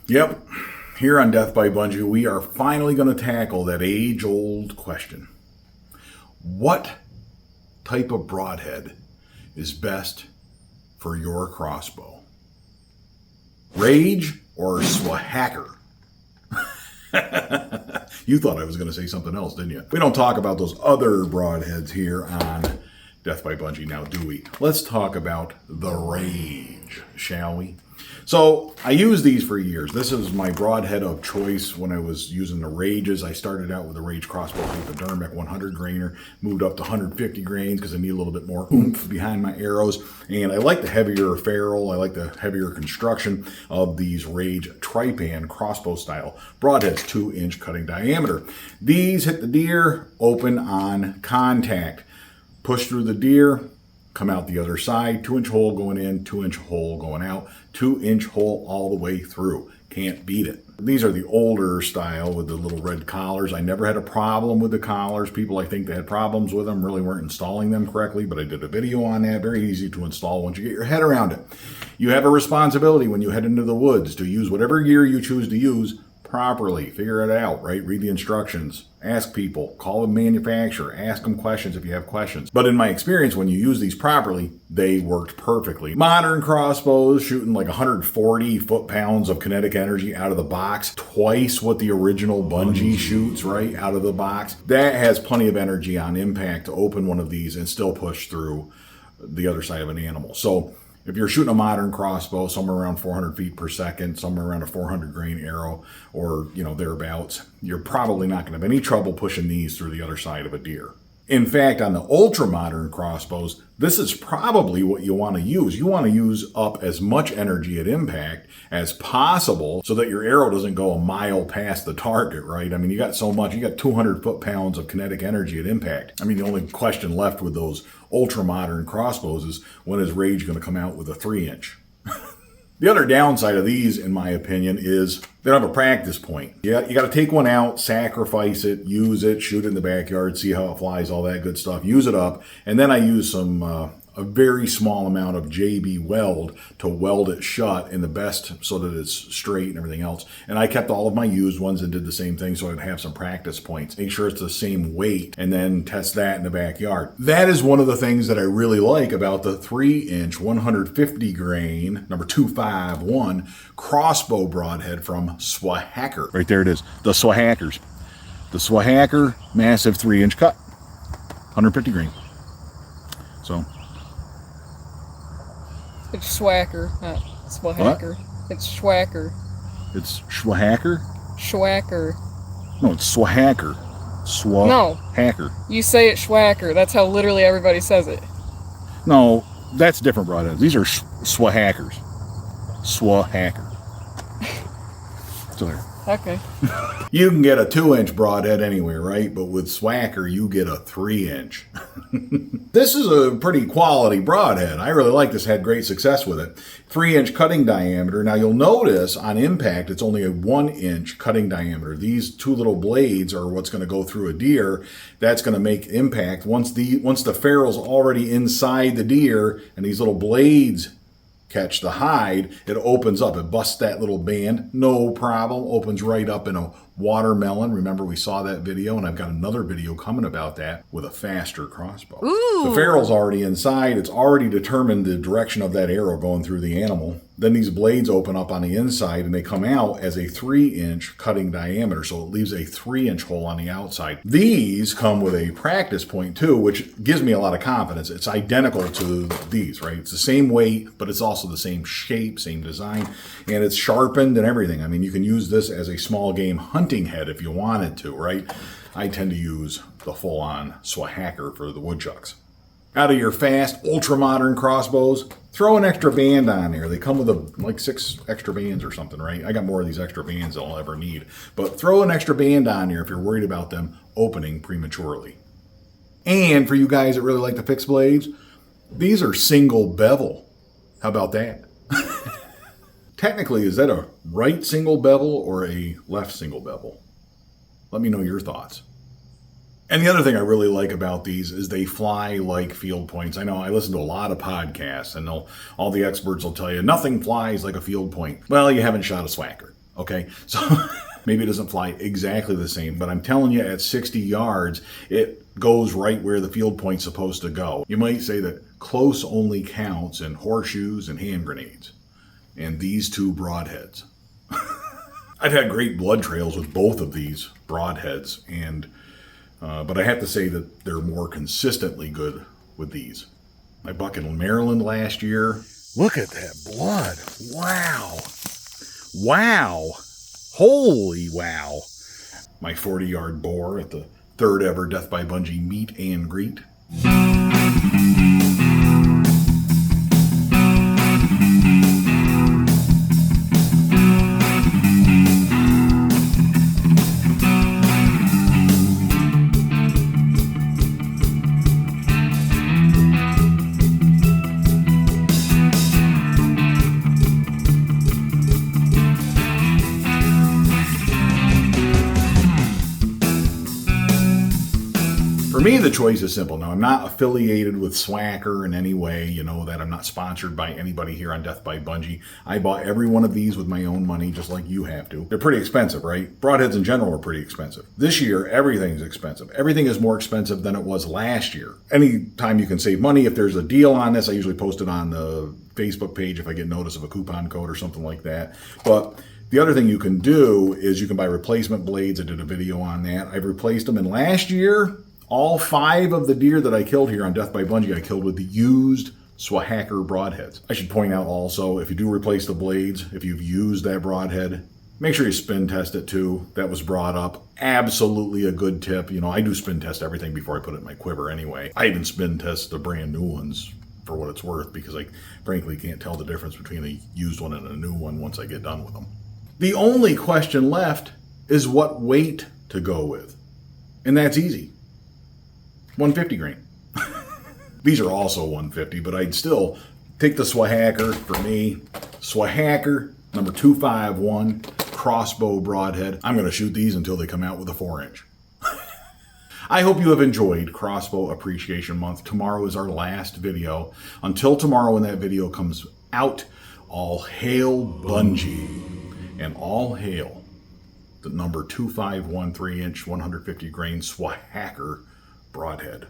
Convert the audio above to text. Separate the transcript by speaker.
Speaker 1: Yep, here on Death by Bunjie, we are finally going to tackle that age-old question. What type of broadhead is best for your crossbow? Rage or Swacker? You thought I was going to say something else, didn't you? We don't talk about those other broadheads here on Death by Bunjie now, do we? Let's talk about the Rage, shall we? So I used these for years. This is my broadhead of choice when I was using the Rages. I started out with a Rage crossbow hypodermic 100 grainer, moved up to 150 grains because I need a little bit more oomph behind my arrows. And I like the heavier ferrule. I like the heavier construction of these Rage Tripan crossbow style broadheads, 2-inch cutting diameter. These hit the deer open on contact. Push through the deer, come out the other side, 2-inch hole going in, 2-inch hole going out, 2-inch hole all the way through. Can't beat it. These are the older style with the little red collars. I never had a problem with the collars. People, I think, they had problems with them, really weren't installing them correctly, but I did a video on that. Very easy to install once you get your head around it. You have a responsibility when you head into the woods to use whatever gear you choose to use properly. Figure it out, right? Read the instructions. Ask people. Call the manufacturer. Ask them questions if you have questions. But in my experience, when you use these properly, they worked perfectly. Modern crossbows shooting like 140 foot-pounds of kinetic energy out of the box. Twice what the original Bunjie shoots, right? Out of the box. That has plenty of energy on impact to open one of these and still push through the other side of an animal. So if you're shooting a modern crossbow, somewhere around 400 feet per second, somewhere around a 400 grain arrow, or thereabouts, you're probably not going to have any trouble pushing these through the other side of a deer. In fact, on the ultra modern crossbows, this is probably what you want to use. You want to use up as much energy at impact as possible so that your arrow doesn't go a mile past the target, right? I mean, you got so much, you got 200 foot-pounds of kinetic energy at impact. I mean, the only question left with those ultra modern crossbows is when is Rage going to come out with a 3-inch? The other downside of these, in my opinion, is they don't have a practice point. Yeah, you got to take one out, sacrifice it, use it, shoot it in the backyard, see how it flies, all that good stuff. Use it up, and then I use a very small amount of JB weld to weld it shut in the best so that it's straight and everything else. And I kept all of my used ones and did the same thing so I'd have some practice points. Make sure it's the same weight and then test that in the backyard. That is one of the things that I really like about the 3-inch 150 grain number 251 crossbow broadhead from Swacker. Right there it is, the Swackers. The Swacker massive 3-inch cut, 150 grain. So
Speaker 2: it's Swacker, not Swacker. It's Swacker.
Speaker 1: It's Swacker?
Speaker 2: Swacker.
Speaker 1: No, it's Swacker. Swacker.
Speaker 2: You say it Swacker. That's how literally everybody says it.
Speaker 1: No, that's different broadheads. These are Swackers. Swacker. Still there.
Speaker 2: Okay.
Speaker 1: You can get a 2-inch broadhead anywhere, right? But with Swacker, you get a 3-inch. This is a pretty quality broadhead. I really like this, had great success with it. 3-inch cutting diameter. Now you'll notice on impact, it's only a 1-inch cutting diameter. These two little blades are what's going to go through a deer. That's going to make impact. Once the ferrule's already inside the deer and these little blades catch the hide, it opens up. It busts that little band, no problem. Opens right up in a watermelon. Remember, we saw that video, and I've got another video coming about that with a faster crossbow.
Speaker 2: Ooh.
Speaker 1: The ferrule's already inside. It's already determined the direction of that arrow going through the animal. Then these blades open up on the inside, and they come out as a 3-inch cutting diameter, so it leaves a 3-inch hole on the outside. These come with a practice point, too, which gives me a lot of confidence. It's identical to these, right? It's the same weight, but it's also the same shape, same design, and it's sharpened and everything. I mean, you can use this as a small game hunting head if you wanted to, right? I tend to use the full-on Swacker for the woodchucks. Out of your fast, ultra-modern crossbows, throw an extra band on there. They come with like 6 extra bands or something, right? I got more of these extra bands than I'll ever need. But throw an extra band on there if you're worried about them opening prematurely. And for you guys that really like the fixed blades, these are single bevel. How about that? Technically, is that a right single bevel or a left single bevel? Let me know your thoughts. And the other thing I really like about these is they fly like field points. I know I listen to a lot of podcasts, and all the experts will tell you nothing flies like a field point. Well, you haven't shot a Swacker. Okay, so maybe it doesn't fly exactly the same, but I'm telling you, at 60 yards, it goes right where the field point's supposed to go. You might say that close only counts in horseshoes and hand grenades, and these two broadheads. I've had great blood trails with both of these broadheads, and but I have to say that they're more consistently good with these. I buck in Maryland last year. Look at that blood. Wow. Wow. Holy wow. My 40-yard boar at the third ever Death by Bunjie meet and greet. For me, the choice is simple. Now, I'm not affiliated with Swacker in any way. You know that I'm not sponsored by anybody here on Death by Bunjie. I bought every one of these with my own money, just like you have to. They're pretty expensive, right? Broadheads in general are pretty expensive. This year, everything's expensive. Everything is more expensive than it was last year. Anytime you can save money, if there's a deal on this, I usually post it on the Facebook page if I get notice of a coupon code or something like that. But the other thing you can do is you can buy replacement blades. I did a video on that. I've replaced them, and last year, all 5 of the deer that I killed here on Death by Bunjie, I killed with the used Swacker broadheads. I should point out also, if you do replace the blades, if you've used that broadhead, make sure you spin test it too. That was brought up. Absolutely a good tip. You know, I do spin test everything before I put it in my quiver anyway. I even spin test the brand new ones for what it's worth, because I frankly can't tell the difference between a used one and a new one once I get done with them. The only question left is what weight to go with. And that's easy. 150 grain. These are also 150, but I'd still take the Swacker for me. Swacker number 251 crossbow broadhead. I'm going to shoot these until they come out with a 4-inch. I hope you have enjoyed Crossbow Appreciation Month. Tomorrow is our last video. Until tomorrow when that video comes out, all hail Bunjie and all hail the number 251 3-inch 150 grain Swacker broadhead.